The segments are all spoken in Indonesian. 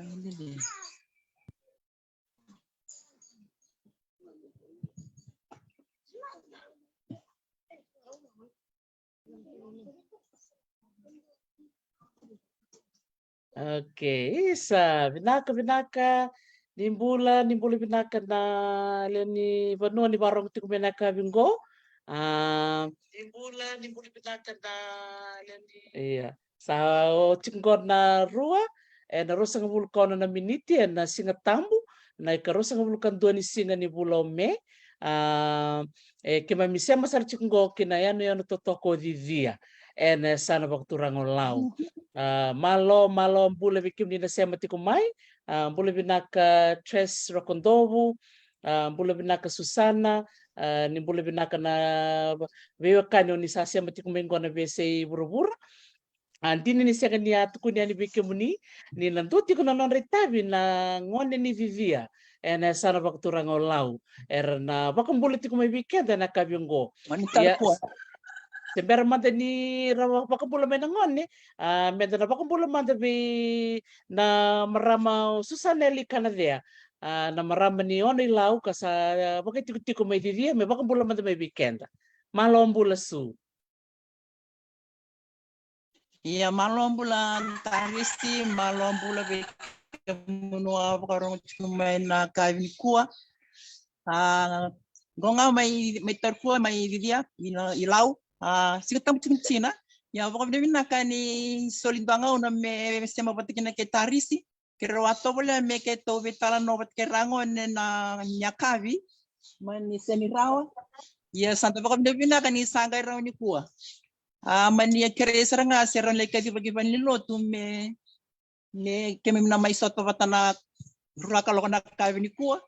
Ini deh. Oke, isa binaka nimbula binaka na leni vanua ni barong tiku binaka bingo. Nimbula binaka na leni. Iya. Sa o tinggon na rua na rosa ngabulu kono na miniti na singa tambu na ikarosa ngabulu kan ni singa ni bulo me. Kima misema sar tinggo kina yano totoko vivia. Na sana bakturang lau. Malo bule bikim ni nasema tiku mai, bule binaka Tres Rokondovu, bule binaka Susana, ni bule binaka na vewa kanyo ni sasema tiku mengo na vese burubura. Dini ni sega ni atuku ni ani bikim ni nanduti kuna non retabi na ngone ni vivia. Na sana bakturang lau. Na bakam bule tiku mai bikenda na kabiongo. Manitar kuat. Sembera manda ni rawa pakabula may nangon ni meda na pakabula manda bi na marama susaneli kanadea na marama ni ono ilau kasa bakay tiku may didia may pakabula manda may weekend malombula su. Iya malombula tarisi malombula be munua karong cumay na kavin kuah. Gonga may tarkuah may didia ilau. Sikatang China, ya pokoknya mina kani solidanga una me sema patikina ke tarisi, kero ato boleh me ke to vitala no bat ke rango na nyakavi, mani seni rawa, ya santa pokoknya mina kani sangai rawa ni kuah. Mani kere seranga seran leka di bagi bani lo tu me kemi mina mai soto vatana raka lo kana kavi ni kuah,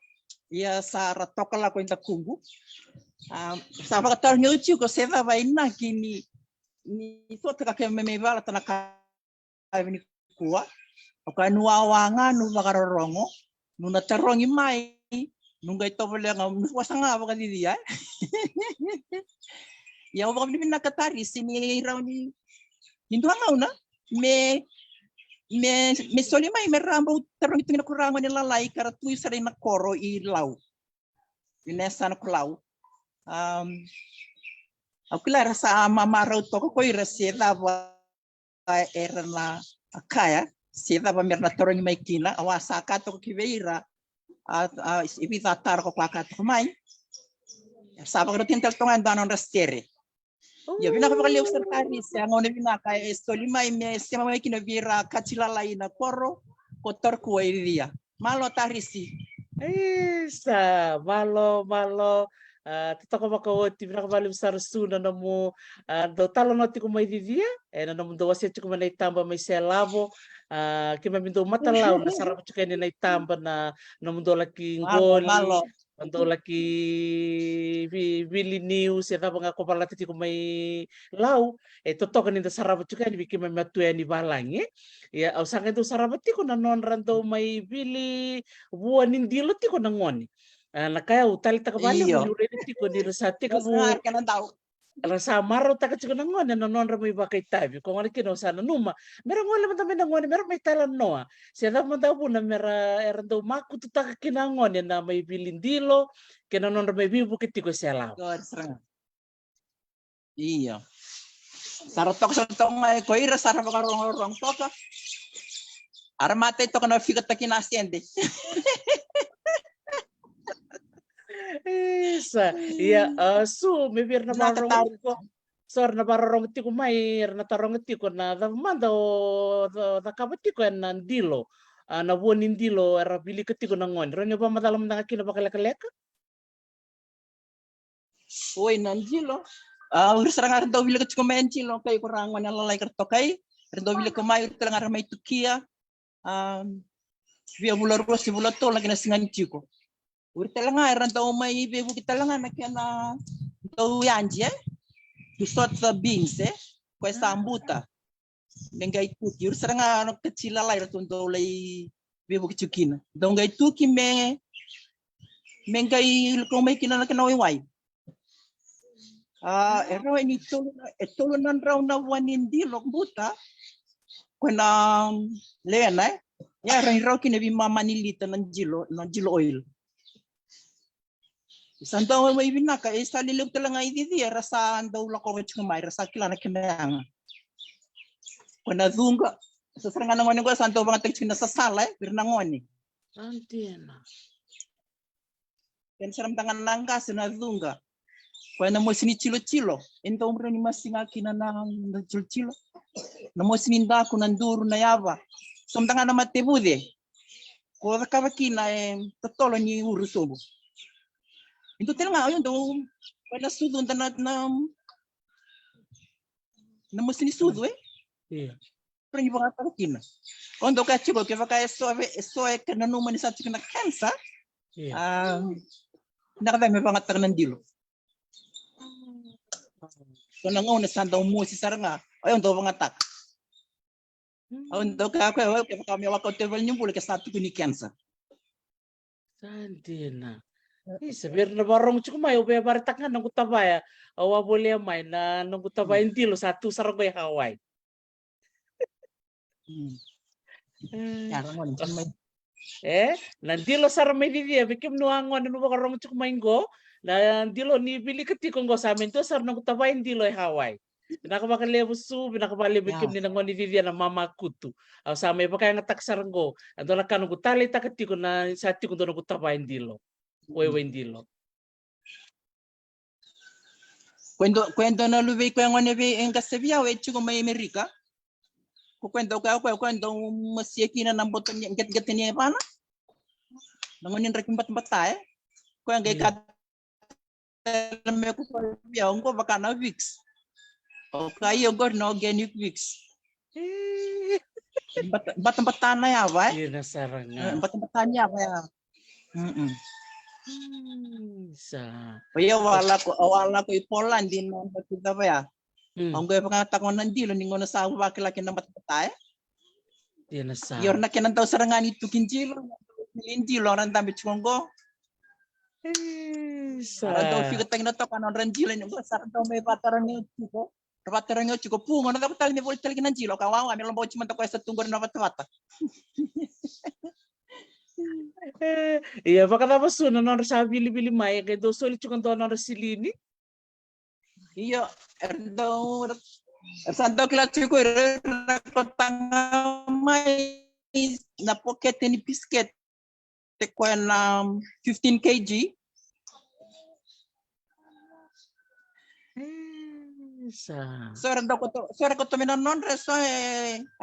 ya sara tokala ko inta kumbu. Sama katar nyuci ko seva vai na kini ni so taka ke me vala tana ka ni kuah o ka nuwa wanga nu vakarorongo nu na tarongi mai nu ngai to bole nga nu wasanga ba kadi dia ya o ni na katari sini rauni hindu nga una me soli mai me rambo tarongi tingina kurango ni lalai kara tu sare na koro I lau inesa na kulau. Aku lah rasa mama rau toko koi rasieda wa era na akaya sieda ba merna torong mai kina awasa ka to kiveira ibita tar ko ka to mai saba ko tintal tongan danon rastere ya bina ko kali observari se ngone bina ka estoli mai me se mai kina vira kachila laina koro kotor ko iria malo tarisi Isa malo Tutoko makawati pinakabali besar suna namo do talo no tiku mai vivia na namo do wasi tiku mai tamba mai selavo kima mindo mata lau na sarap cuka ni tamba na namo do laki ngoli do laki vili news ya taba ngako pala tiku mai lau totoka ni sarap cuka ni kima matu ni balangi ya ausanga do sarap tiku na non rando mai vili buan indilo tiku na ngoni na kaya utali takabali mo yure tiko ni resati ko rasa maro taka chiko nangon na non ramai bakai tabi ko ngani kino sana numa mera ngole mata mena ngone mera mai tala noa sia da mata puna mera erando maku tu taka kinangon na mai bilindilo kena non ramai bibu kitiko sela iya saratok ngai ko ira sara rong toka armate to kana fika takinasiende Isa, iya su mebir na barong ko. Sor na barong tiko mai na tarong tiko na manda o da kabati ko na ndilo. Na buon ndilo era bili ketiko na ngon. Ronyo pa madalam na kina bakaleka. Oi nandilo. Urusarang ardo bili ketiko mencilo kay kurangon na lalay kartokay. Ardo bili ko mai urutang aramay tukia. Via bular ros bular to lagi na singan chiko. Urtelanga ranta umay bebu kitalanga nakiana do yanje tusot sa beans ko sambuta nengay tuki ursanga no kecila lai ratundo lai bebu kichukina dongay tuki mengay ko may kinana kanawi wai ero ni tolo nan raw na wanindi lokbuta ko na lena Ya rai kina bi mamanilita ng jilo oil. Isang daw may binaka isa lilog talaga idi rasa daw la ko kumay rasa kilana kinang. Kuna dunga sa saranga ngoni ko santo bang tek na sa sala birna ngoni. Antena. Kan saram tangan nangka sina dunga. Kuna mo sini chilo ento umro ni masinga kina na chilo. Na mo sininda ko nanduro na yava. Som tangan na matebude. Ko ka kina totolo ni urusobo. Itu talaga ayun daw wala sudo na musti sudo Iya. Pero ni baka kina. Ondo ka chico que vaka eso é que não numa nessa chico na cansa. Iya. Nakada me baka tar nandilo. So nangaw na sanda mo si saranga. Ayun daw baka tak. Ondo ka que vaka me waka tevel ni bule que sa tu ni cansa. Antena. Saber na barong cukup may ubay baritak nga nang kutabaya. Awa boleh may na nang kutabayin dilo satu saragay Hawaii. Yarangon kan may Nandilo saramay di dia bikim nuangon anu bakarong cukup main go. Nandilo ni bili ketiko go sa amin to sar nang kutabayin dilo Hawaii. Pinakabakali busu, pinakabali bikim ni nangon di dia na mama kutu. Aw sa may bakay ngatak saranggo. Ando na kanu kutali taketiko na sati ko do nang kutabayin dilo. Wendilo. Cuando no lo vi cuando no vi en Casabia o hecho como America. Cuando masih kina nang boton get ni pana. Nangonin rakimbat batay. Cuando kat me ko ya ko baka na Vicks. O kayo god no organic Vicks. Batang-batang na ya ba? Iya nasaranga. Batang-batang ya ba? Sa. Oya wala ko Poland din mo kita ba ya? Ang gaya pangatakon nandilo ningo na sa laki na matapatay. Iya nasa. Yor na kinantaw sarangan itu kinjilo. Nilindilo orang tambi chungo. Sa. Daw figo tang na to kanon ranjilo ni ko sa daw may pataran ni chiko. Pataran ni chiko pungo na dapat tali ni bol tali kinanjilo kawawa kami lombo chimanta ko sa tunggor na patwata. Iya baka tapos suno non sa bili-bili may kay do soli chukon to non silini. Iyo erdo santo klase ko rakotang may na pocket ni biscuit te ko na 15 kg. Sa. Sora ko to minan non reso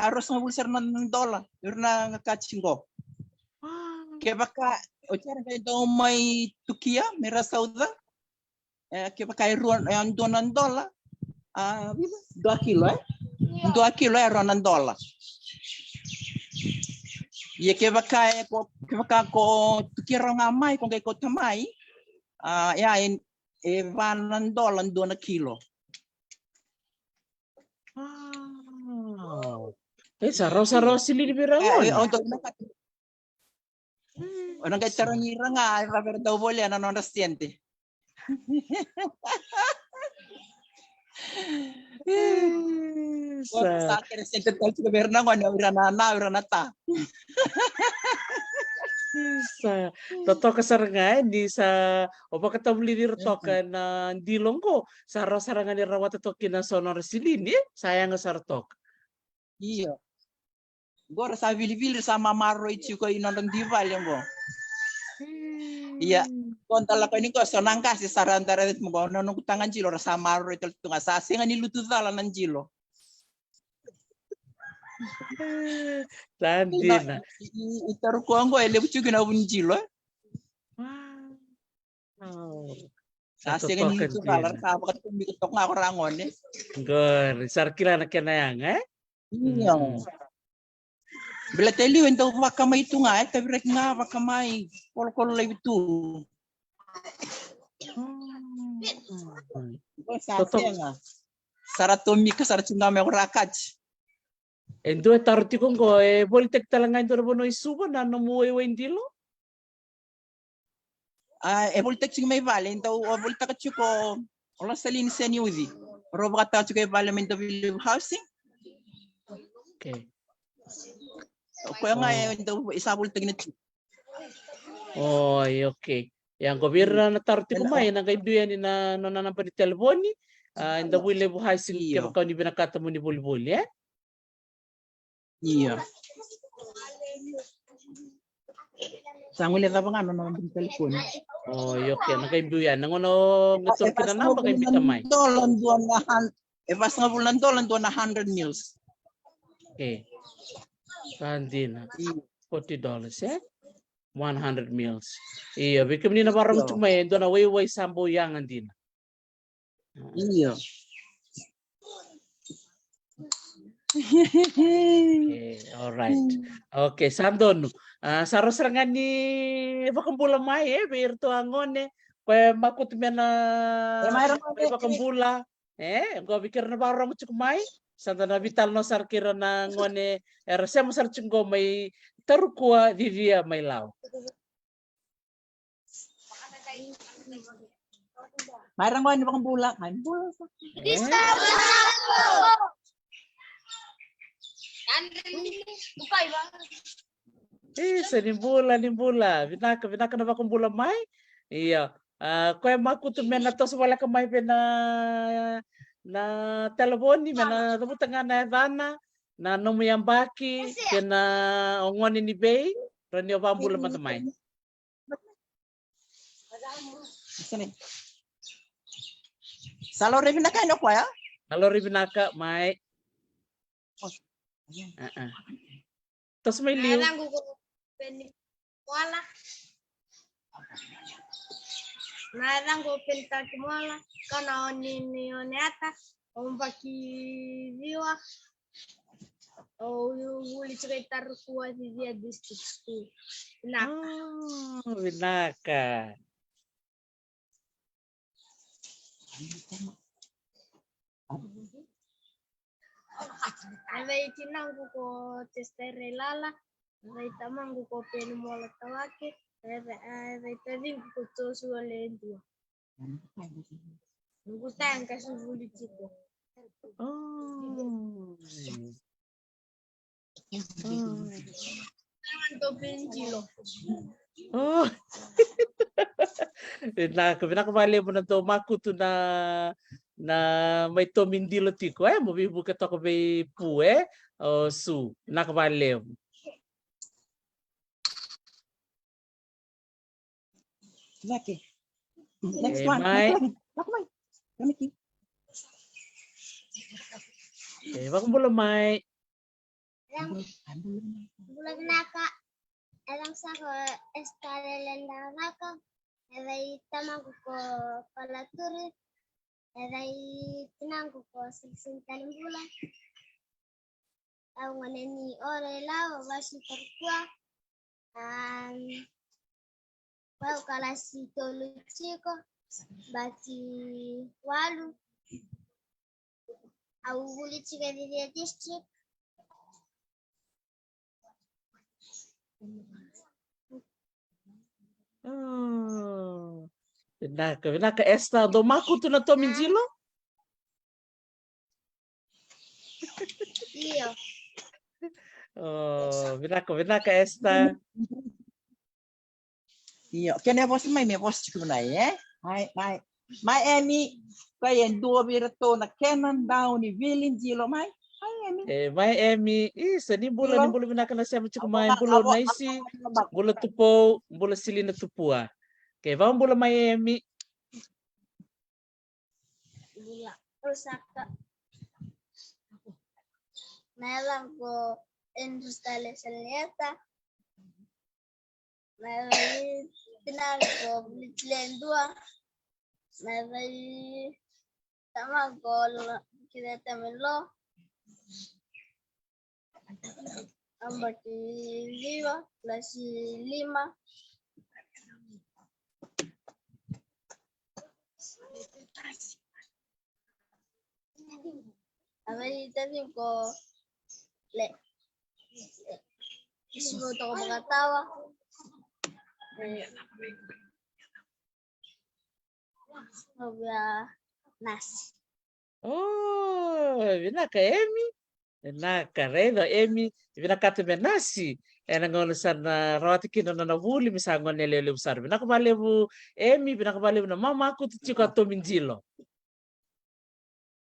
arroz ng bulser ng $1 na ngakachingo. Que baka o chara kay do may tukia mera sauda que baka ruan ang donan $1 2 kilo 2 kilo ron ng $1 ye que baka ko tukia nga mai kung kay ko tamai ya van ng $1 do na kilo. Saro silini birawan. Orang kay taron ni ranga para daw boleh na non reciente. Sa reciente tal sa gobyerno ko na ta. Sa toto kasarangan di sa oba katabli ni rotoka na dilong ko sarangan ni rawat toki na sonor silini sayang sartok. Iya. Gora sa vilivil sama maro itu ko inondong dival yang go. Iya. Kontala ko ini ko sonang kasi sarantara mo go nonong tangan jilo sa maro itu tunga sa singa ni lututala ng jilo. Tandina. Itaru ko ngo ele bucu gina bun jilo. Sa singa ni lututala sa bakat tumbi ko tok nga ko rangon eh. Gor, sarkila na kenayang Iya. Bila teli wento wakamay itu nga tapi rek nga wakamay kol lay itu. Nga. Saratomi ka saratunga me rakaj. Endo tarti ko ngo politek talanga ito bono isubo na namuwe wendilo. Politek sing may vale ento politek chuko ola salin seniuzi. Roba ta chuko parliament of housing. Okay. ko nga ito isabol tingin Oh, okay. Yang gobyerno na tarti kumay na kaiduyan ni na nanampa di telefoni. Inda wile buhay sing Iyo. kaya kau ni binakata mo ni buli-buli, eh? Iya. Sanguli ra bang ano naman ng telepon. Oh, okay. Na kaiduyan. Nangono ngatur kita namba kay bitamay. Dolan doon na pas nga bulan dolan doon na 100 meals. Okay. Kandina. $40, eh? 100 meals. Iya, bikin ni na barang Iyo. cuma do na way sambo yang andin. Iya. Okay, alright. Okay, Sandon. Saros rangan ni bakambula mai birtu angone. Kaya makut mena mayroon bakambula. Engko pikir na barang cukup mai. Santa na vital no sarkira na ngone RSM sarcunggo mai terukua vivia mai lau. Mayroon ko ni bakang bulak. Ay, bulak. Nimbula. Binaka na bakang bula mai. Iya. Kaya makutu mena to wala ka mai pena na telepon ni mena rubutangan na vana na nomu yang baki kena ongwani ni bay rani obambula matamai. Sini. Salo rin na kayo ko ya? Kalau ribinaka mai. Terus may liu. Narang ko pinta kumala kana ni ata ombaki viwa o uli sekretar kuat dia district nah Binaka. Avei tinangu ko testere lala avei tamangu ko penu mola tawake avei tadingu ko tosu alendia ngutanga kasuvuli chiko to penjilo Oh. Binaka bale mo na to makutu na may to mindilo tiko mo bibuka to ko be pu o su nakabale. Laki. Next Eh, one. Mai. Laki. Baka mula may. bulan naka elang sa ko eskalelenda naka avei tamangu ko palaturi avei tinangu ko sisintan bulan au neni ore lao basi terkua bau kalasi tolu chiko bati walu au buli chika di district Binaka esta do makutu na to minjilo. iyo Oh, binaka esta. Iya, kaya bos may bos ko na Mai Emi, kaya dua birato na Kenan daw ni Vilin Jilo mai. Mai Emi, ni bula binaka na siya cukup main bula na isi, bula tupo, bula sili na tupua. Okay, vamos bula Mai Emi. Gila, rusaka. Melang ko industrialisasi nieta. Melang tinang ko litlen dua. Melang tama ko kita temelo. Ambaki 5 plus 5. Abay tabi ko Isimuto ko magatawa. Nas. Oh, binaka Emi. Naka redo emi vinakati menasi enangono sana rawati kino na vuli misango nelele usar vinakabalevu emi vinakabalevu na mama aku tichiko to minjilo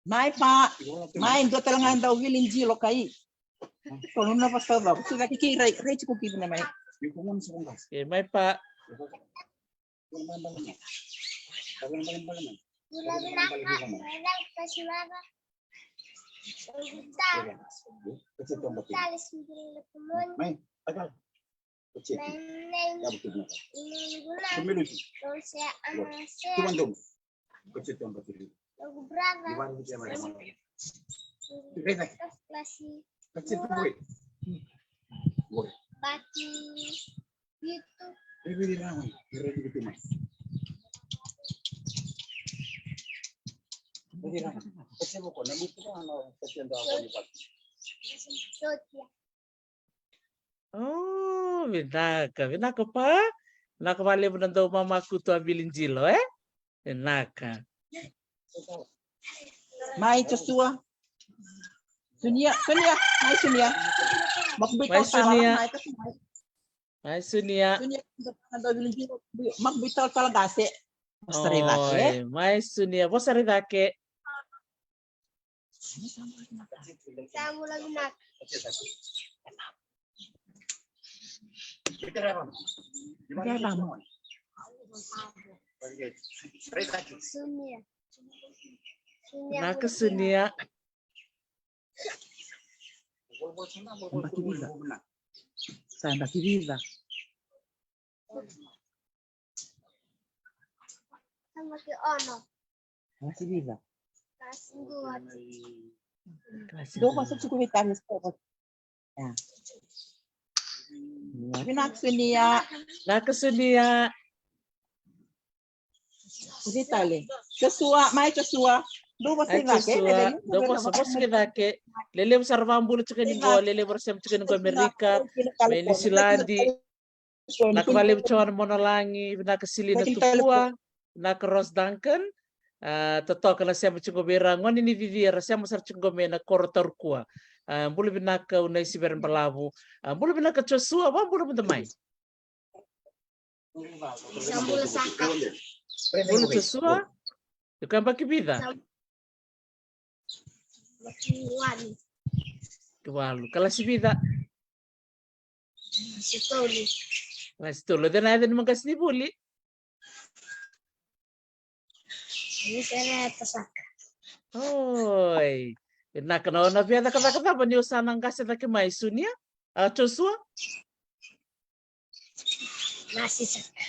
Mai pa, mai ndo talangan daw vilinjilo kai. Kalau na pasal ba, sudah kiki rai cukup gitu namanya. mai pa oh vinaka pa nakabalevu na daw mama aku to abilinjilo naka Mai Joshua. Sunia, mai Sunia. Mai Sunia. Mai Sunia. Sunia ndo vilinjilo. Magbitaw talagase. Masaridake. Mai Sunia, bosaridake. Kamu lagi nak. Sunia. Naka Sunia. Samba kibiza. Sama ke ono. Masih bisa. Kasih buat. Itu masuk cukup vitamin sport. Ya. Vinak Sunia. Naka Sunia. Vitale. Joshua, mai Joshua. Do Joshua, dopo sakoskedake. Lele sarvambulu chikeningo, lele borsem chikeningo Amerika, New Zealandi. Nakabalevu chuan monolangi, naka Silina Tupua, naka Ross Duncan. Totoka na siya chingo bera ngoni ni vivira siya masar chingo me na korotorkua. Bulu binaka unay si Beren Balavu. Bulu binaka Joshua, ba bulu bintamay. Sambul saka. Bulu Joshua, yukan bakibida. Wani. Kewalu, kala si bida. Situli. Mas tulo din natin magkasni buli. Ini saya saka. Oi. Nakano na biada kata ba ni usanang kasi taki mai Sunia? Joshua? Masih saka.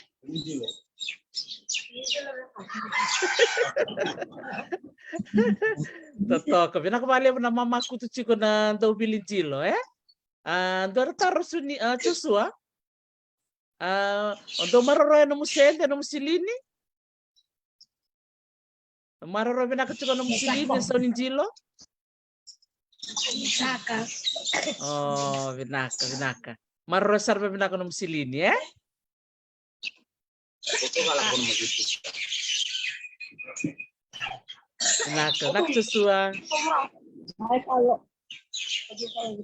Totoka, pinakabalevu na mama ko to chiko na daw bilinjilo, Andor taro Sunia, Joshua? Ondo maroroy na musende na musilini? Maroroy pinakachiko na musilini sa ninjilo? Saka. Oh, vinaka. Maroroy sarva pinaka na musilini, Nak Joshua.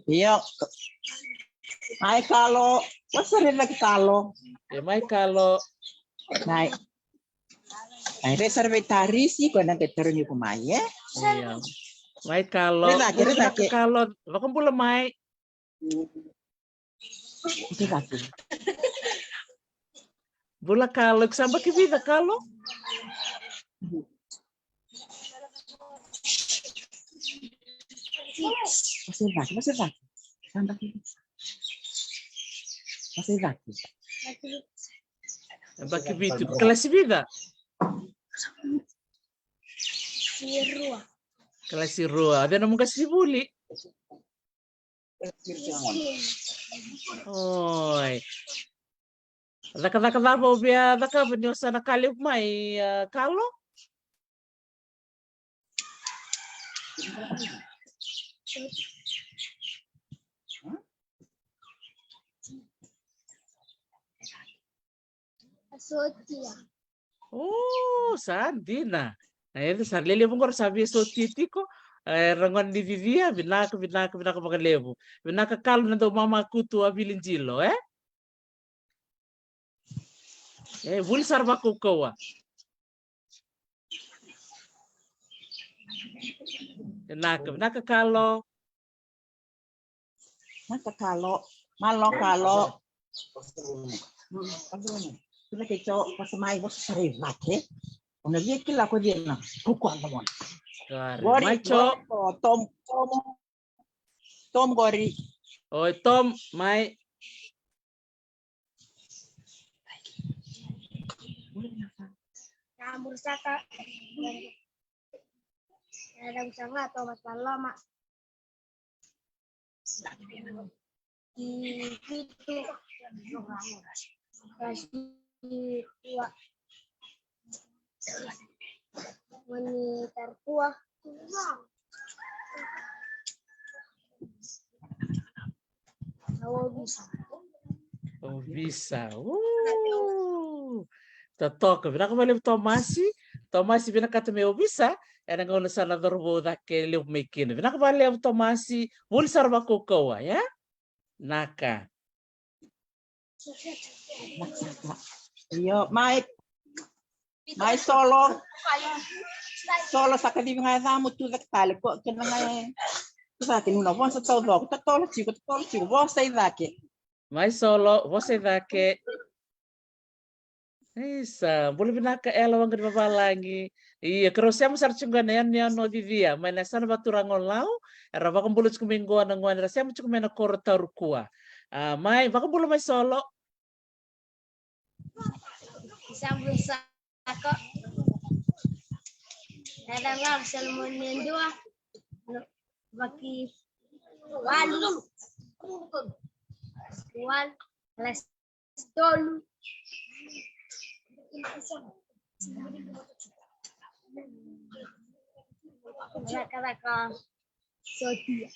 Iya. Mai kalau, sering lagi kalau. Mai kalau. Naik. Ai reservetari sih kena keterun yuko mai Iya. Mai kalau. Kalau, bakal pula mai. Itu lagi. Bula kalau sampai ke vida kalau. Masih lagi. Sampai ke. Masih lagi. Sampai ke vida. Kelas vida. Sirua. Kelas rua. Ada namun kasih buli. Oi. Daka ba ubia daka banyo sa nakalip mai kalo? Sotia. Oh, sandi na. Ayun, sarili mo ko sabi so titi ko. Rangon di vivia, binaka pagalevo. Binaka kalo na daw mama kutu abilinjilo, Wul sarva kukawa. Binaka kalo. Nakakalo, malo-kalo. Sila keco pasamay mo sa sarili laki. Kung nagigil ako din na, kukuha naman. Macho. Tom Gori. Oi, Tom, mai. Campur saka. Ada usaha atau masalah lama. Itu kasih tua wanita tua bisa Oh, bisa. Totoka, binaka balik Tomasi. Tomasi binaka tumeo bisa. Era ngono sana dorbo daquele o mequino. Binaka balik Tomasi. Vul sarva kukawa, ya? Naka. Iyo, mai solo sa kadibing nga damo tu daktale ko kina nga sa atin no sa todo tolo chico você daqui Mais solo, você daqui. Isa, boleh binaka ela wang di babalangi. Iya, kalau saya musar cungan yan no vivia, mas nessa não baturang olau, era bakam bulut kumingguan ng wan, era saya mucuk mena korta rukua. Mai, bakam bulut mai solo. Sambil saka ada nggak salmonian dua bagi wal les tolu Raka Sotia.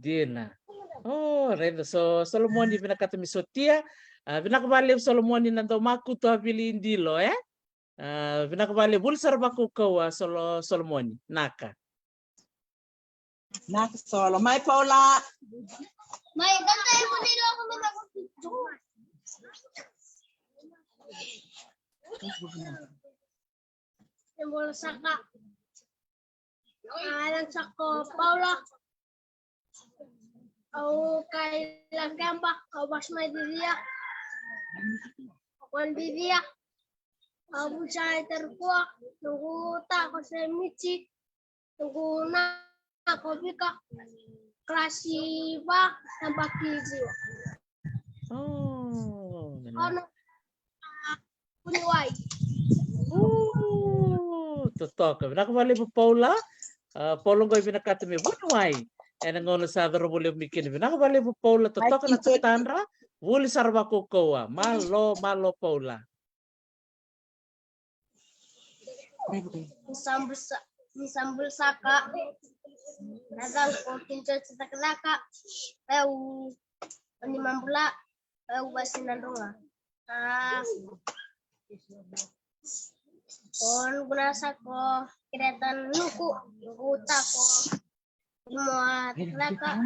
Dina. Oh, reda so Solomon di binakata mi Sotia. Binakabali Solomon di nanto maku to abili indilo, binakabali bulsar baku kawa Solomon naka. Naka solo mai Paula. Mai ganda yung nilo ako yung bola saka. Alang sako Paula. Au kailang gamba kau bas mai dia. Wan dia. Abu saya terkuak tunggu tak ko sa michi. Tunggu na ko bika. Klasi ba tambah kizi. Oh. Ono Puniwai. Totoka. Binakabali po Paula. Paula ngoy binakata mi Puniwai. Ngono sa boleh bikin. Binakabali po Paula. Totoka na tatandra. Wuli sarva kukawa. Malo Paula. Misambul saka. Nadang ko kincho sa kalaka. Ani mambula. Basin nandunga. Kon gunasa ko kiretan nuku uta ko muat laka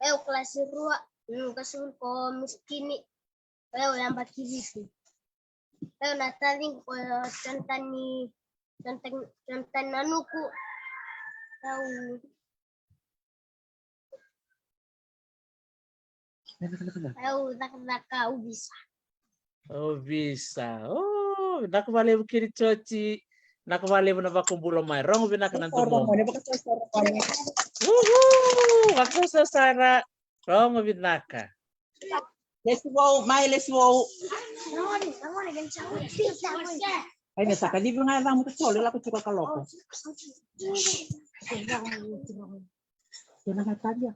kelas rua kasul ko miskini yang baki visi nataling ko cantan nanuku Daka bisa. Oh, bisa. Oh, nakabali mo kini chochi. Nakabali mo na ba kung bulo may rong binakanang tumo. Woohoo! Waktu sasara rong binaka. Let's go, let's go. Ay, nasa kadibing nga damo to solo la ko chuka kaloko. Kena kaya.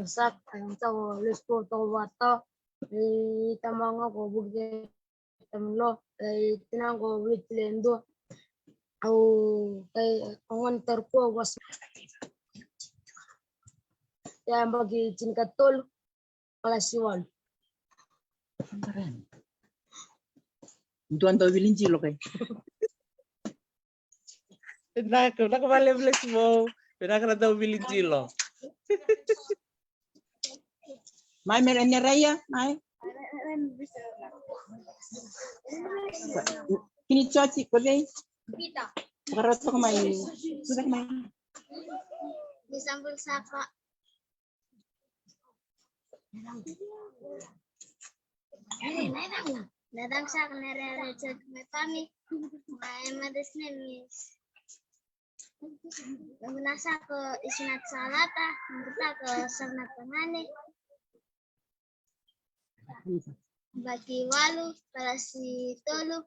Sak ang tawo lesko to wato tamanga ko bugde tamlo tinango witlendo Au kay ang terkuah was yang bagi tingkat tol kelas 1. Keren. Doon daw Vilinjilo kay. Nakabalik mo. Pinaka na daw Vilinjilo. May meron ni Raya, may. Kini chochi ko dai. Kita Pagkaroon ko may sudah may. disambul saka nadang saka nere chat metani may madas nemis nasa ko isinat salata kita ke sana pemane bagi walu kalasi tolu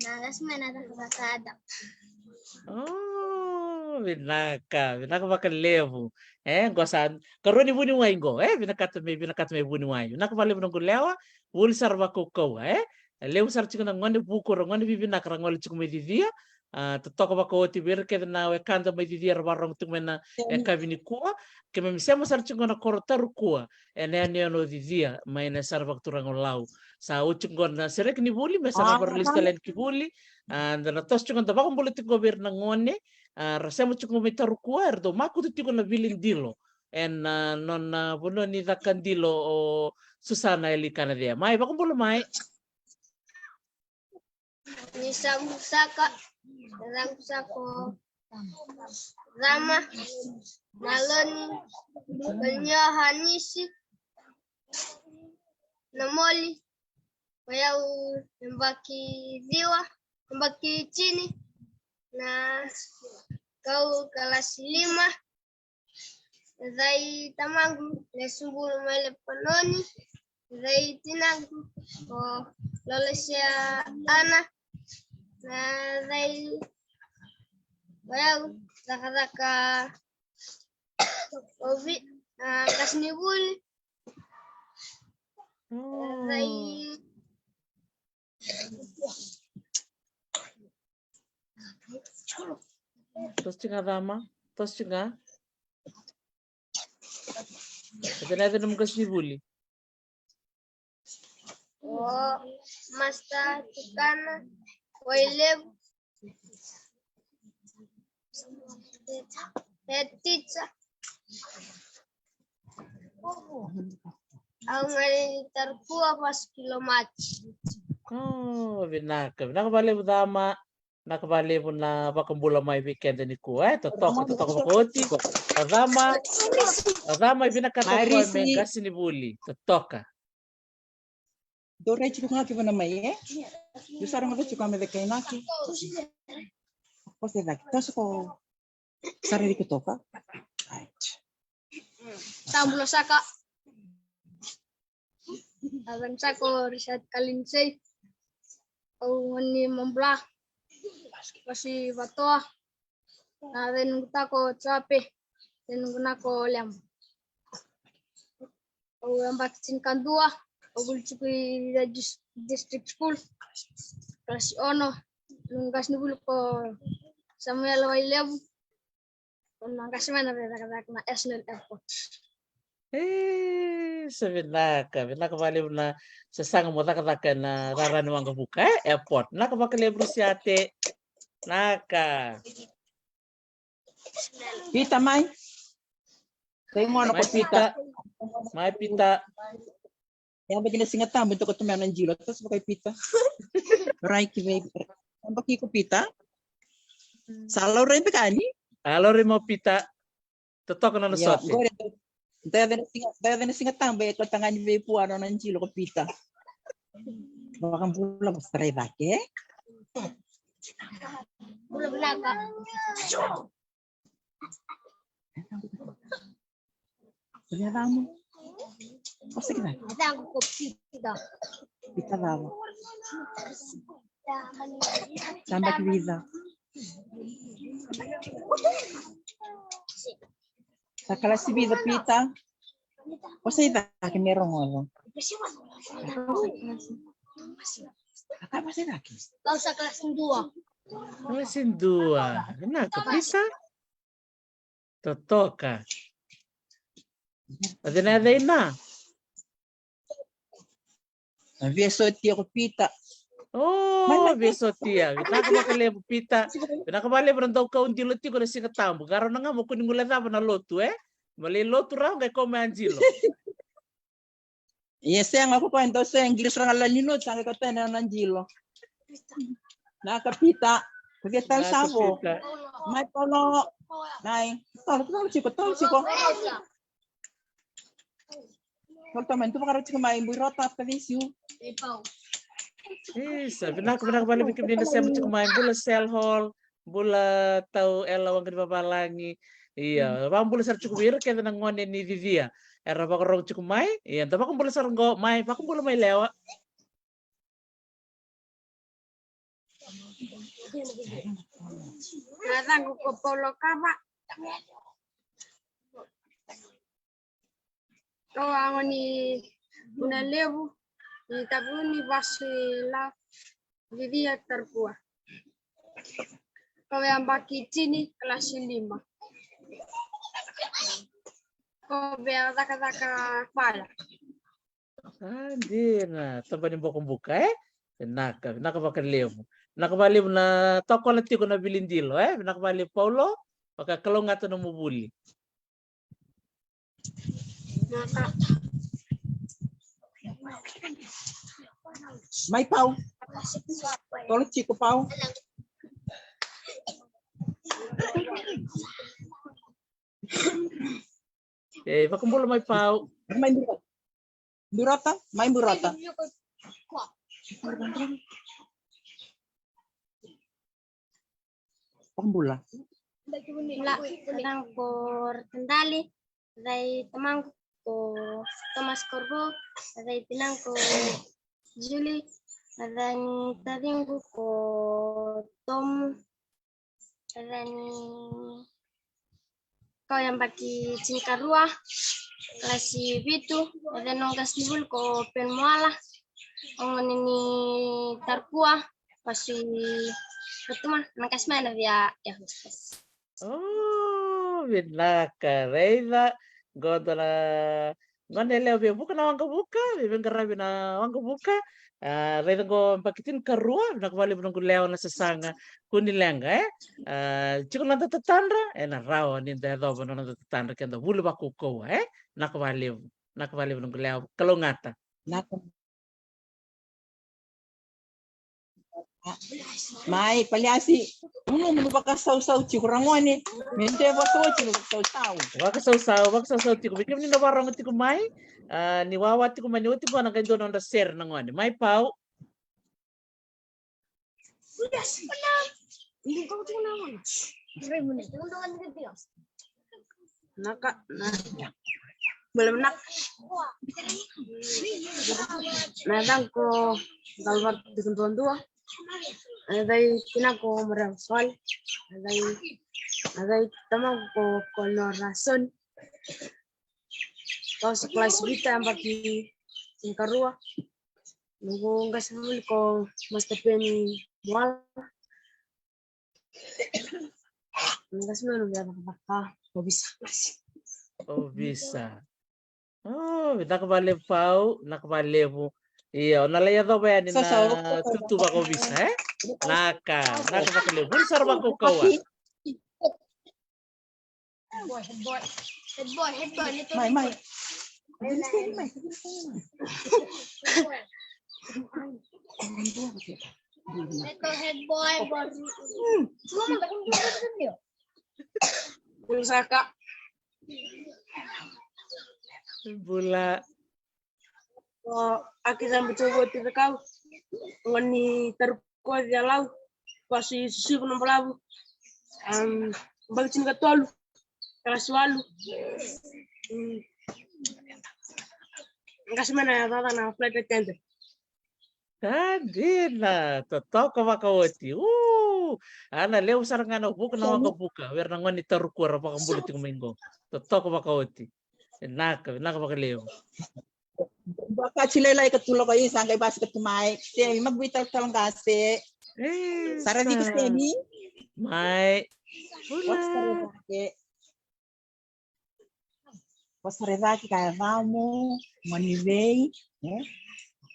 nagas mana ada Oh, binaka bakalevo. Gosan. Karon ni buni wai go. Binakata me buni wai. Binaka balevo ngo lewa. Wul sarva ko ko. Lew sar chiko ngone buku ngone binaka ngol chiko me divia. Totoko bako ti ber ke na we kanda me divia barong tumena kabini kuwa. Ke me misema sar chiko na korotaru kuwa. Ene no divia maina sarva turang lau. Sa uchungon na serek ni buli me sa berlista len ki buli. Na tos chungon da bakong buli ti goberna ngone. Rasemo chungon me tarukua erdo maku tu tiko na Vilindilo. En non buno ni Dakandilo o Susana Elikana dia. Mai bakong bulu mai. Nisa musaka dalam sako Rama Malon Banya Hanisi Namoli Wayau Mbaki Ziwa Mbaki chini na kau kelas 5 Zai tamangu Lesubul mele panoni Zai tinagu O lolesya ana na zai wayau zaka ovi kasnibuli zai Tos chinga dama. Tos chinga. Ada num kasnibuli. Masta tukana wailev Tetica ang terkuah pas kilomati. Oh, binaka balevo dama. Nakabalevo na bakambula mai weekend ni ko. Totoko bakoti. Dama binakata ko me kasnibuli. Totoka. Dore chiko ngaki bana mai Yusara ngado chiko ame de kainaki. Pose daki toso ko sare di kutoka. Right. Tambulo saka. Aban sako riset kalinsay. O ni mambla. Kasi batoa. Na rin ko tsape. Tinunguna ko lem. O ang baksin kandua. O bulchukui district school. Kelas 1. Nunggas nubul ko Samuel Wailevu. Nunggas mana na National Airport. Binaka balevo na sa sanga mo taka na rarani wanga buka airport. Naka bakalevo siate. Naka. Pita mai. Kayo mo ko pita. Mai pita. Yang begini singatan bentuk ketumanan jilo terus pakai pita. Raiki baby. Yang bagi ko pita. Salau rin kani. Alo mo pita. Totok na nasote. Daya na singatan ba ito tangan ni baby puano ng jilo ko pita. Bakang pula mo stray dake. Pula belaka. Ternyata kamu. Pasti kita. Ada aku pita. Pita daw. Samba ki visa. Sa klase visa pita. Pasti kita akin merong ano. Akala pasti laki. Kau sa kelas 2. Klase 2. Naka, bisa? Totoka. Adina na. Viesoti ako pita. Oh, besotia. Naka makalebu pita. Naka malebu ng daw kaunti loti ko na singatambo. Garo na nga mo kuning mula na lotu Mali lotu raw kay kome anjilo. Yes, yang ako pa ito sa English ra nga linod sa ka tayo na nanjilo. Nakapita. Pagkita sabo. May polo. Nay. Tol siko. Tol tu makarot siko may burota pa visyo. Sabi na balik bikin din sa mo main bula cell hall, bula tau elawang kan babalangi. Iya, bang bula sar cukup wir kaya nang ngone ni Vivia. Era ba korong cukup mai? Iya, tapi aku bula sar ngo mai, aku bula mai lewa. Nadang ko polo kaba. Kau ang ni unalevu ni tabuni basila Vivia terkuah. Kau yang baki sini kelas 5. Kau biar taka pala. Andina, tambah ni bokong buka Naka bakal levo. Nakabali na toko na tiko na bilindilo nakabali Paulo, baka kalau ngata na mubuli. Naka. May pau. Tol siko pau. Baka mula may pau. May burota. May burota. Pambula. Mula tentang por tendali dari temanku ko Thomas Corbo, dari pinangku Julie, dan tadingku ko Tom, dan kau yang bagi Cingkarua, kelas itu, dan nongkas dibul ko Penmuala, ongon ini Tarkua, pasti betul mah, nangkas mana ya hostess. Oh, binaka, Reina, gondola, gondele obi buka na wanga buka, bibengarabi na wanga buka, Reina go pakitin karua, nakabali mo lewa na sasanga kunilenga chiko na tatatandra, na rawa ni dado mo na tatatandra kenda bulu ba kuko nakabali mo lewa kalongata. Mai paliasi uno baka saw ci kurangone mente baso ci saw waka saw ti ko bikim ni nawarong ti ko mai ni wawa ti ko mani ti ko na kendo na share na ngone mai pau Naka belum nak nadang ko galvat dikuntuan tua adai pinako merasal adai tamang ko coloración kau sekelas vita bagi Cingkarua nunggu nggak sebel ko mastepeni mual nggak sebel nunggu apa kau bisa oh bisa nakabali pau nakabali mo iya nalaya daw ba yan na tutuba ko bisa nakabali bul sarba ko kawa mai Ito head boy Pusaka bula akhirnya mencoba tidak kau ngani terkuat jalau pasti sih pun pelabu bagi cinta tolu kelas walu kasih mana ya tata na flight attendant Tadina, totoko makawati. Ana leo sarang ana buka na buka. Wer na ngani taruku ra pa kambulo ti kumingo. Totoko makawati. Naka makaleo. Baka chilelay katulog kayo isang kay bas katumay. Te magbital talang kasi Sarà di questi? Mai. Wasarezaki kaya vamo, manivei,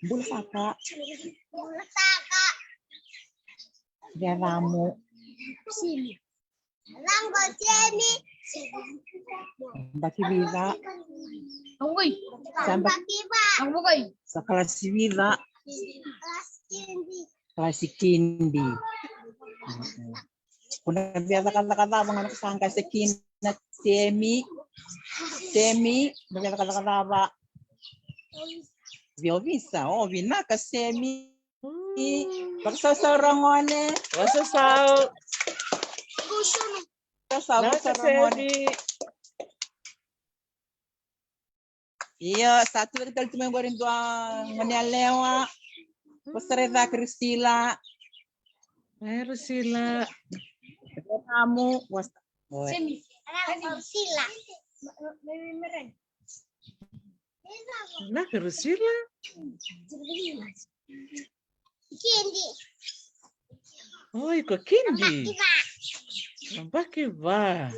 bula saka, kaya vamo, Sini. Langgo sini. baki vida, Anggoy. Samba. Anggoy. sa klase vida, Kelas tinggi. klase kindi. Kuna biasa kata-kata mga nakasangka sa kinda, semi, biasa kata-kata ba, Viovisa, vinaka semi, pagsasarangone, Wasasau. pagsasarangone. Nakasemi. Iya, satu kali cuma gorin doang menelewa. Pasareza Kristila, Meron sila. kamu was. Semi. Sila. Meron sila. Kindi. Oh, iko kindi. Nambaki ba?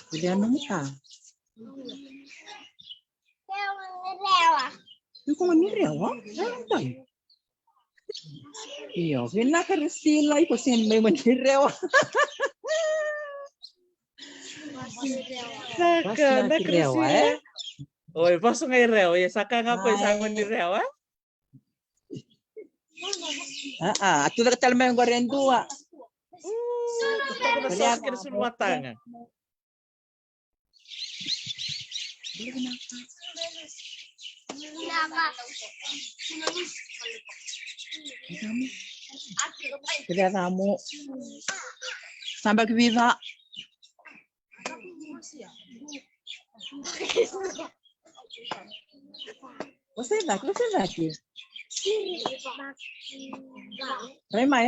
Bilihan mo ka. Kaya mangirewa. Yung kung manirewa, ano tayo? Iya, vinaka Kristila, iko sin may manirewa. Saka, na kirewa, nakasila. Oi, paso ngay rewa. Saka nga po, isang ni rewa. Atu na katalma yung gorin dua. Gusto ko na sa akin sa lumatanga. Kaya kamu, sampai ke vida. Você daqui. Remai.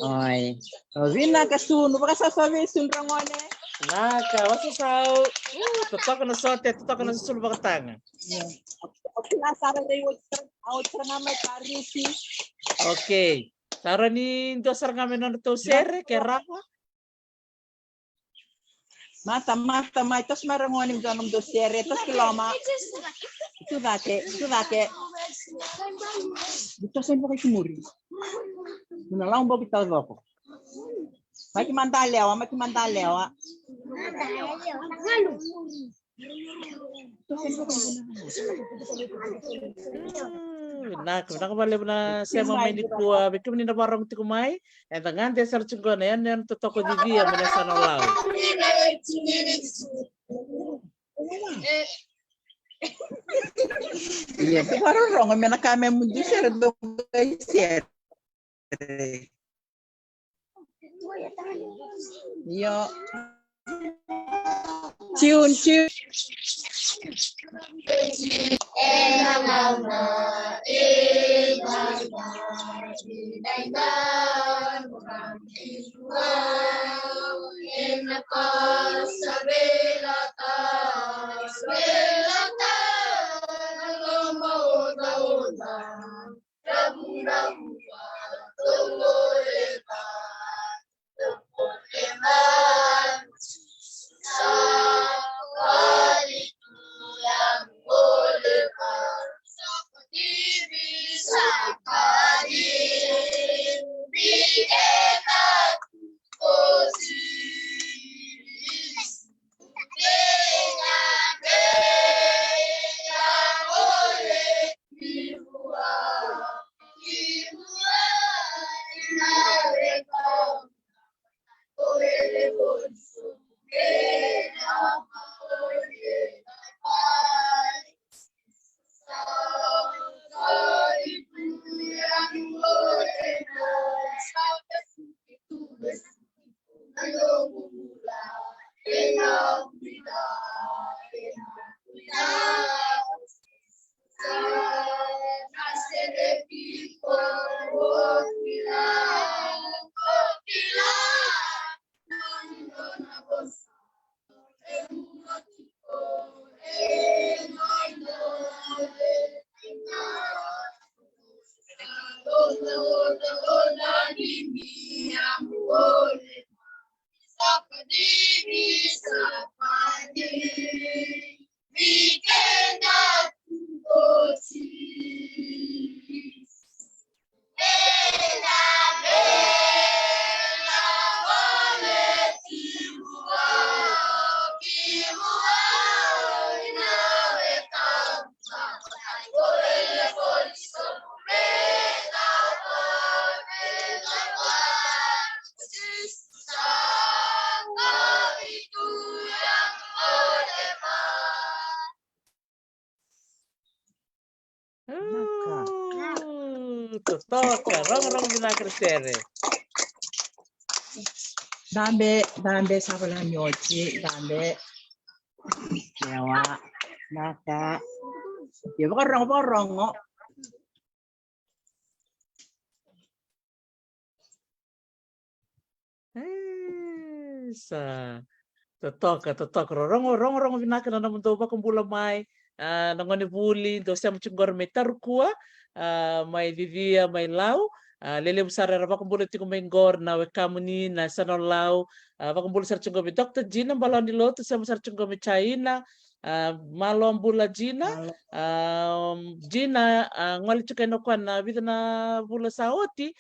Oi. Vina kasun, baka sasabi sunrangone. Naka, wasasau. Tutok na sote, tutok na susul bakatanga. Pinasara na yung outra na may parisi. Okay. Sara ni dosar kami na to sere, kerapa. Mata, itos marangonim doon ng dosere, itos kiloma. Itu dake. Dito sa mo kay kumuri. Munalang ba bitaw ako? Makimandalewa. Nakabali mo na siya mga minit ko, bikim ni nabarang ti kumay, at ang ante sa chungko na yan totoo di dia minasa ng lao. Iya, baru rong may nakame mo di sir do sir. Iya. Ciun. Totoka, rong binaka sere. Dambe sabala nyochi, dambe. Yawa, naka. Ya borong. Sa totoka rong binaka na naman daw ba kung bula mai nangoni buli do siya mchungor may tarukua may vivia may lau lele besar ra kung bula tiko may ngor na wekamuni na sanon lau kung bula sar chungor may Dr. Gina balon di loto siya besar chungor may China malom bula Gina Gina ngoli chukai no kwa na vida na bula saoti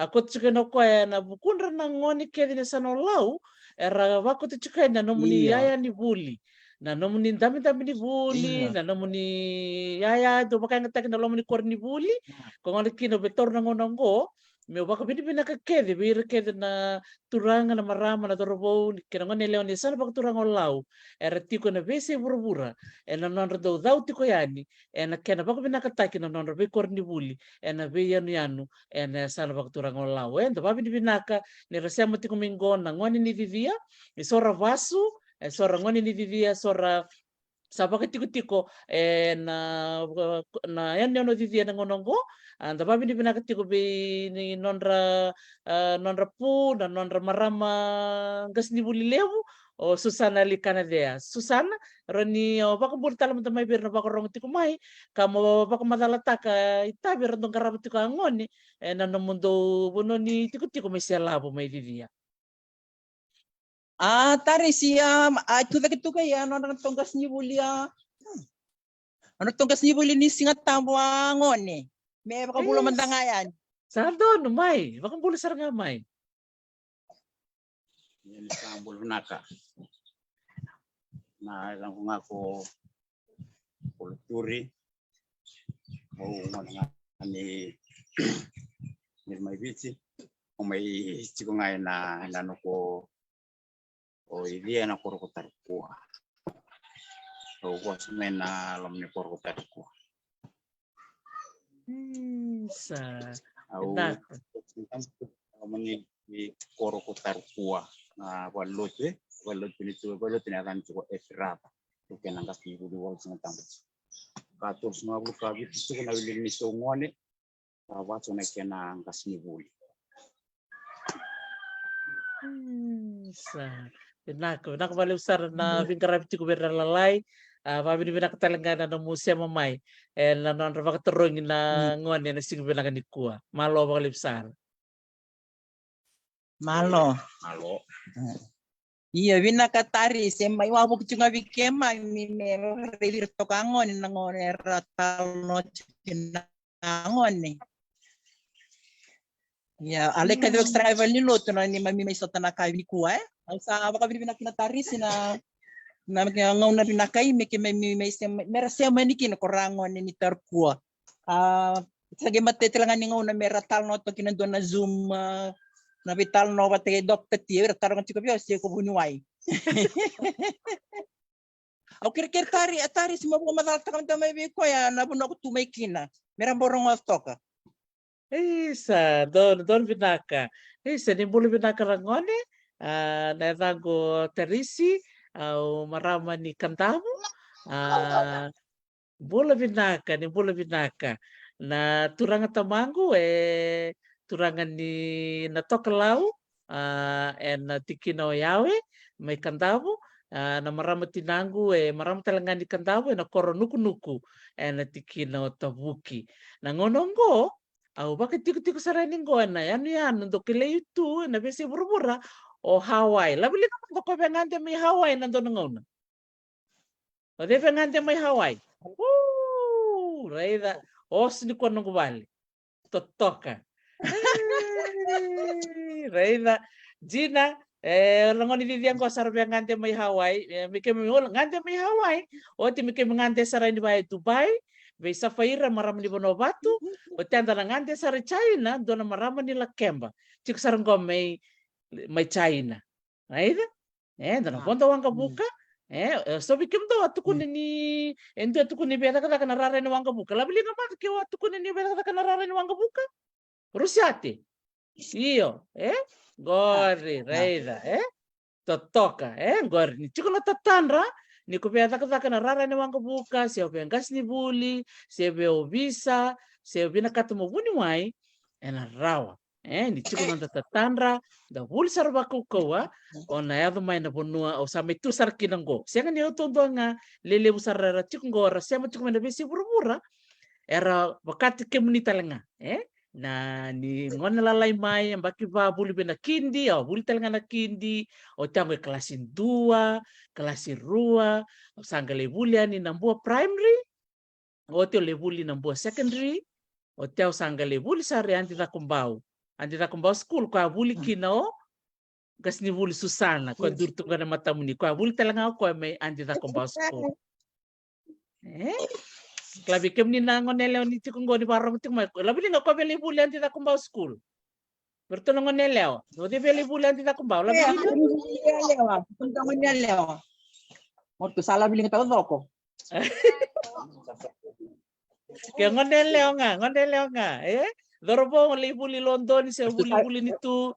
kot chukai no kwa na bukundra na ngoni kedi na sanon lau era wako te chukai na nomuni Iya. yaya ni buli na nomuni dami ni buli Iya. na nomuni yaya do baka ngatak na lomuni kor ni buli ko ngoni kino betor na ngonongo me baka bini ka kede bir kede na turanga na marama na torobo kina ngoni leon ni sana baka turanga lau era tiko na bese burbura na nonra do dau tiko yani na kena baka bina ka taki na nonra be kor ni buli na be yanu na sana baka turanga lau enda babi ni binaka ni rasya mati kumingon na ngoni ni vivia ni sora vasu sora ngoni ni vivia sora sapa tiko na yan no vivia na ngonongo anda babi ni binaka tiko be ni nonra pu na nonra marama gas ni buli lewu o Susana likana dea Susana rani baka bur talam tamai bir na baka rong tiko mai kamo baka madalataka itabi randong karabo tiko angoni na no mundo bono ni tiko may labo may vivia. Tari siya, ito na kito kaya, ano tonggas ni bulia. Ano tonggas ni buli ni singat tamo angon eh. May baka bulo mandangayan. Sado, no may. Baka bulo sar nga may. Yan isang bulunaka. Na alam ko nga ko kulturi. O mga ni may bitsi. Kung may histiko nga na ano ko o ilia na kuro ko tarikuha. So ko sumen na alam ni kuro ko tarikuha. Sa Au ni kuro ko tarikuha na walot pinito tinakan ko esrapa. Tuken ang kasibo di wal sa tambo. Katos na bulu kabit su na wilin ni so ngone. Wat so na kena ang kasibo. Sa Nako balik besar na vingkarap cukup berlalai pabi ni binak talangana na musia mamai na non rava terung na ngon na sing binak ni kuah malo balik besar Malo. Iya, binakatari sema iwapo kuchunga vikema mime relir tokangon nangone ratal no chinangone. Ya, aleka de extra evalino to na ni mami may sotana kay ni kuha eh. Sa baka binakatari sina na ngaw na binakay may merasya manikin korangon ni tarkua. Sige matetilangan ni ngaw na meratal no to kinando na zoom na vital no pati dokter tiyer tarong chiko bio si ko bunuai. Okay, atari si mabuka madalta kam tamay ko ya nabuno ko tumay kina. Meron borong toka. Isa don binaka isa ni bulu binaka rangone na rango terisi au marama ni kantamu bola binaka na turanga tamangu turangan ni natoklau na tikino yawe may kantamu na marama tinangu marama talangan ni kantamu na koro nuku na tikino tabuki na ngonongo au bakit tiko sa rening ko na yan untuk kile itu na besi burbura o Hawaii. Labi li naman ko ngante may Hawaii nandun ngona. O de ngante may Hawaii. Raida os ni kono kubali. Totoka. Raida Gina langoni didiang ko sarbe ngante may Hawaii. Mike ngante may Hawaii. O ti mike ngante saray ni Dubai. Be safaira marama ni Vanuatu. O ti anda ngante saray China dona marama nila Kemba. Chik sarang ko may China. Raida? Dona ponta wanga buka. So bikim do atukun ni endo atukun ni beta kata kana rara ni wanga buka. Labi linga mat ke atukun ni beta kata kana rara ni wanga buka. Rusiate. Iyo, gori reida, totoka, gori ni chikono tatanra ni kupeta kata kana rara ni wanga buka, se opengas ni buli, se be obisa, se obina kata mobuni wai, ena rawa. Ni chikono tatanra da buli sarba kukawa ona yado mai na bonua o sa metu sarkinango. Sianga ni otondonga lele busarara chikongora, siama chikomenda besi burubura era wakati kemunita lenga, na ni ngona lalai mai ambaki ba buli bena kindi o buli talenga na kindi o tango kelasin 2, kelasin 2, o sangale buli ani nambua primary, o teo le buli nambua secondary, o teo sangale buli sare anti takumbau school kwa buli kinao gasni buli Susana kwa durtu kana matamuni kwa buli talenga ko mai anti takumbau school. Klabi kem ni nangon nelew ni tikungo ni parang tikma. Labi ni ngako beli bulan ti takumbau school. Bertolongan nelew. So di beli bulan ti takumbau. Labi ni nelew. Tuntangon nelew. Morto salah biling tahu toko. Kaya ngonelew nga. Dorobo ngoli buli London se buli nitu.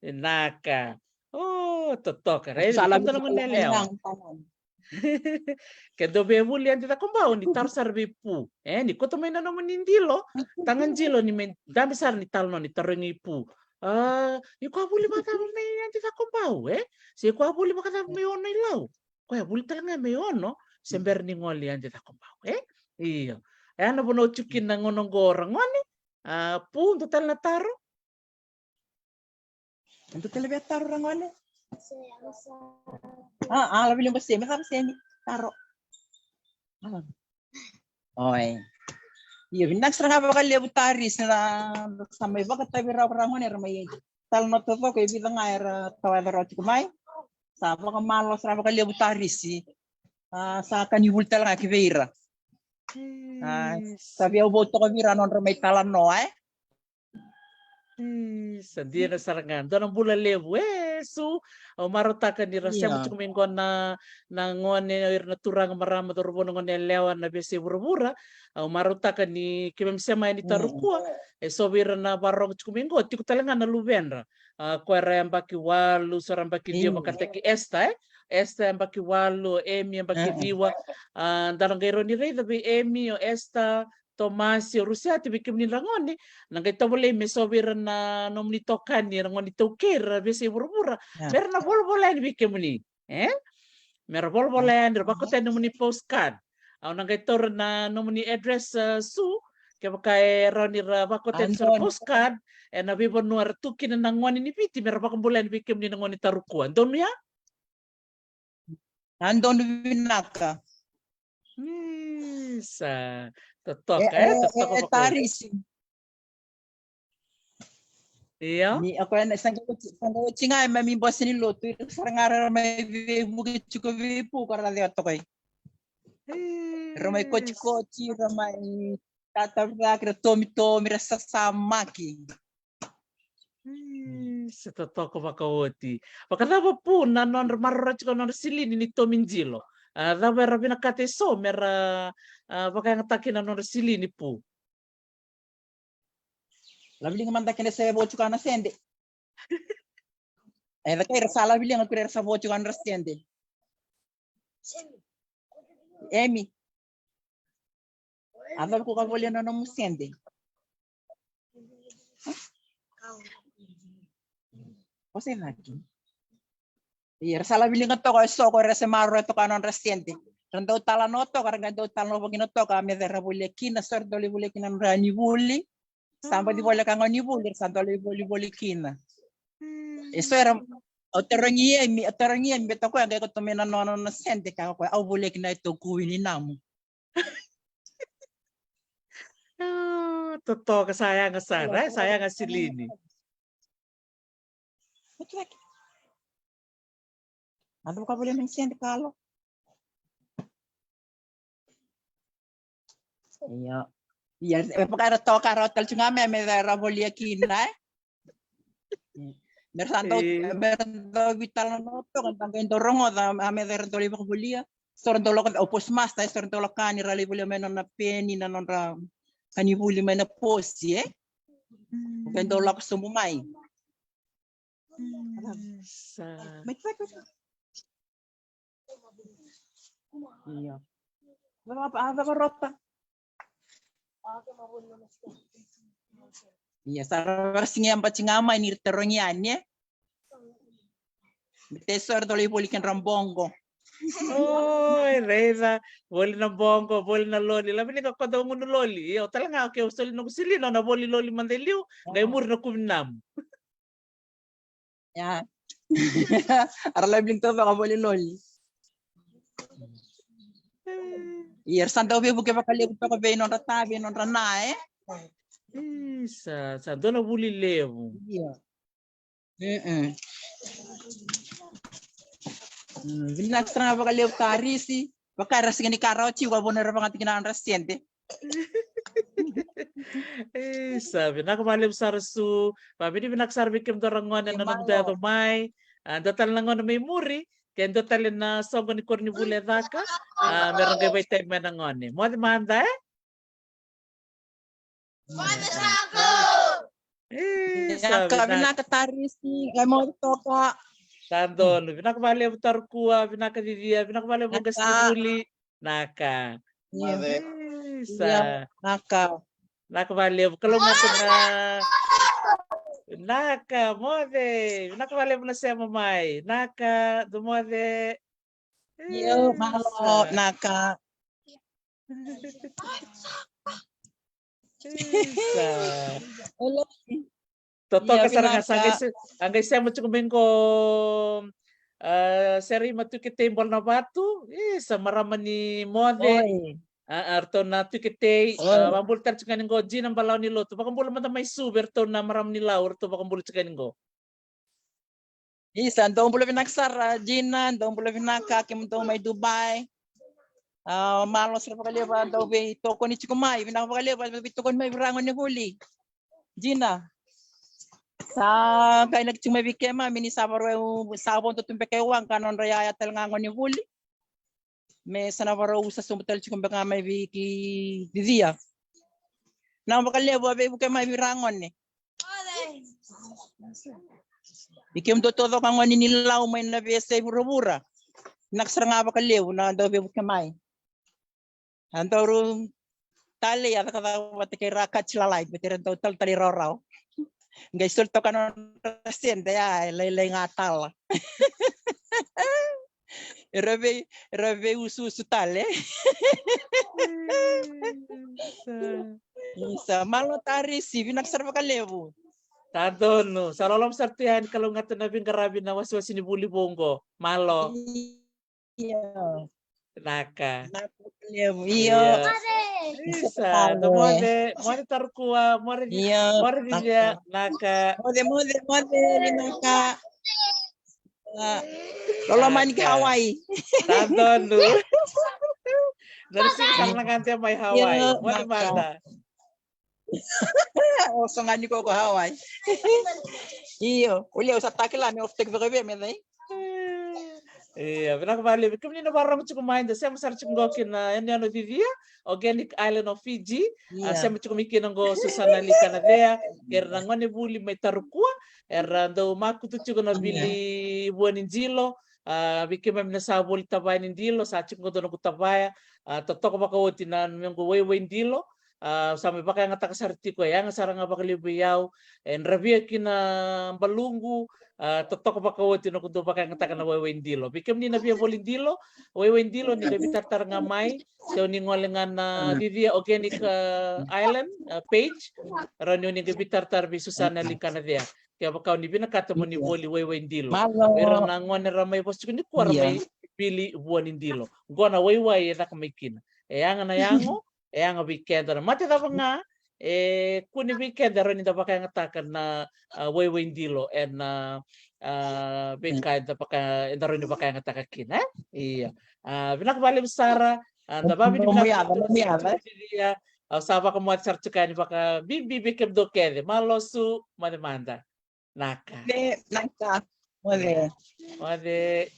Naka. Oh, totok. Salah tuntangon nelew. Kendo bebuli anti takumbau ni tar sarbe pu. Ni koto may naman nindilo. Tangan jilo ni men dami sar ni talno ni tarengi pu. Iko buli mata may anti takumbau Si iko buli makata may ono ilaw. Kaya buli talaga may ono sember ni ngoli anti takumbau. Iyo. Ano bono chukin na ngonong gorang ngoni. Pu total na taro. Untuk lebih taruh orang mana? Lebih lembut sih, macam sih taruh. Iya, bintang serang apa kali lebih taris na sampai bakat tapi orang mana ramai. Tal not apa kau bilang air tawa berot kumai. Sapa kemalo serang apa kali lebih taris sih. Sakan yubul tal ngaki beira. Tapi aku boto kau bilang non ramai talan no Sandia na sarangan. Doon ang bula lebu. So, marotakan ni Rasya mo chumingon na ngone na turang marama dorbo ngone lewan na besi bura-bura. Marotakan ni kimem sema ni tarukua. So bira na barong chumingo. Tiku talaga na lubenra. Kuera yang baki walu, sorang baki dia makateki esta Esta yang baki walu, Emi yang baki diwa. Darang gairo ni rei tapi Emi o esta Tomasi Rusia ti bikim ni rangoni nangai tobole me sobir na nomni tokan ni rangoni tokir besi bura-bura merna bol-bolan bikim ni mer bol-bolan der bakota nomni postcard au nangai tor na nomni address su ke bakai roni ra bakota sur postcard na bibo nuar tukin na ngoni ni piti mer bakumbulan bikim ni ngoni tarukuan don ya andon binaka sa totok totok taris. Iya. Ni ako na sangka cingay mami boss ni loto sarangara may bugi chuko vipu karena dia tokai. Ramai kochi ramai tata kira tomi rasa samaki. Sa totok makawoti. Pakatapa po na non marrach ko non silini ni tominjilo. Dapat rabi nakate so mera pakai ngatakin non silini po. Labi nga mandakin sa bochu kana sende. Lakay rasala bili nga kurer sa bochu kana sende. Emi. Ano ko ka bolya na mo sende. Kasi lagi. Iya, salah biling to ko so ko rese maro to kanon resiente. Rando talano to karanga do talano pagino to kami dera bulekina sor doli bulekina rani buli. Sampai di bola kangon ni buli santo li buli kina. Eso era Oterangi mi beto ko aga ko tumena nono na sente ka ko au boleh kena itu kuini namu. Totoo ka sayang Sarah, sayang si Lini. Aduh ka boleh sente kalau. Iya. Iya, pagka toka rotel cunga me ra boleh kina. Mersanto vital no to kan tanggen dorongo da ame der doli ko bolia. Soron dolo kan opos mas ta soron dolo kan rali bolia menon na peni na non ra kani buli mena posi kan dolo ko sumumai. Iya. Apa rota? Iya, sarang singa yang pacingama ini terongiannya. Tesor dole bolikan rambongo. Oh, Reza, boleh na bongo, boleh na loli. Labi ni kako daw mo na loli. Yo, talaga okay, usuli na kusili no na boli loli mandeliu, gay mur na kuminam. Ya. Aralay bling to ka boli loli. Iya, santo be buke bakali ko be non ratabi non ranae. Sa dona buli levo. Iya. Vina strana bakali tarisi, bakara sigani karochi wa bonera pangatina resiente. Sabi na kumalim sarsu, pabi ni binaksar bikim dorangon na nagdado may, datal langon na may muri, kaya datal na sogo ni Corny Buledaka, meron kayo bay time na ngon mo di manda Sabi na katarisi, mo toka. Tandon, binakabali mo tarkuwa, binakadidiya, binakabali mo gasibuli, naka. Naka. Nakabali mo kalungat na naka, mode. Nakabali mo na siya mamay. Naka, dumode. Yo, malo, naka. Hello. Totoo ka sarang ang saya mo cukumin ko seri matu kita imbol na batu sa maraman ni mode arto na tu kita mambul tar cukanin go jin ang balaw ni loto pakambul mata may super to na maram ni laur to pakambul cukanin go Isa ndong bulo pinaksar jina ndong bulo pinaka kim ndong may Dubai malo sa pakaliba daw be toko ni chikumay pinakapakaliba bitokon may rangon ni huli jina sa kay nagchumay kema mini sabaro sabon to tumpe kay wang kanon raya tel ngangon ni huli me sanavaro sa sumutel chikumbe nga may viki didia na makalebo be buke may rangon ni ikim do todo kangon ni nilaw may na be sa burubura naksar nga makalebo na daw be buke may antoru tali at kata kay rakat lalay betiran total tali roraw Guys, sulto ka nun resiente ya, lay ngatal. Rebe usu tale. Isa malo tari si binaksar pa kalebu. Tadon no, sa lolom sartihan kalungat na bingkarabi na waswas ni buli bongo, malo. Iya. Naka. Kalebu. Iya. Isa, mode tarkuwa, mode dia naka. Mode naka. Lolo man ki Hawaii. Tandon lu. Dari sini karena ganti may Hawaii. Mode manda. O sangani ko Hawaii. Iyo, uli usah takila me oftek verbe me dai. Iya, binakabali. Kami na barang cukup main. Saya masar cukup gokin na yan ano dia, Organic Island of Fiji. Saya cukup mikir nanggo Susana Likana dia. Karena ngone buli may tarukua. Erando maku tu cukup nabili buan injilo. Bikin may nasabol tabay indilo. Sa cukup doon ko tabaya. Totok makawati na yung way indilo. Sampai pakai ngata kasarti ko yang sarang bakalibiyaw en rabia kina balungu totok pakawati no kundo pakai ngata kana wewendilo bikem ni nabia bolindilo wewendilo ni gabi tartar ngamay so ni ngolengan Vivia Organic Island page ron ni gabi tartar bi Susana Likana dia kaya baka ni binakata mo ni Iya. woli way ndilo Malo. pero na ngwan ramay bos ni kuara Iya. may pili buwan ndilo gona way na kamay kina yang na yango yang weekend na mati da nga kuni weekend ron ni da baka ngatakan na way ndilo and weekend da baka ron ni baka ngatakan kina iya binakabali Sara da babi di Mamuyada. dia saba ka mo at sartukani baka bibi bikem do kede malosu mademanda naka Naka. Wale. Wade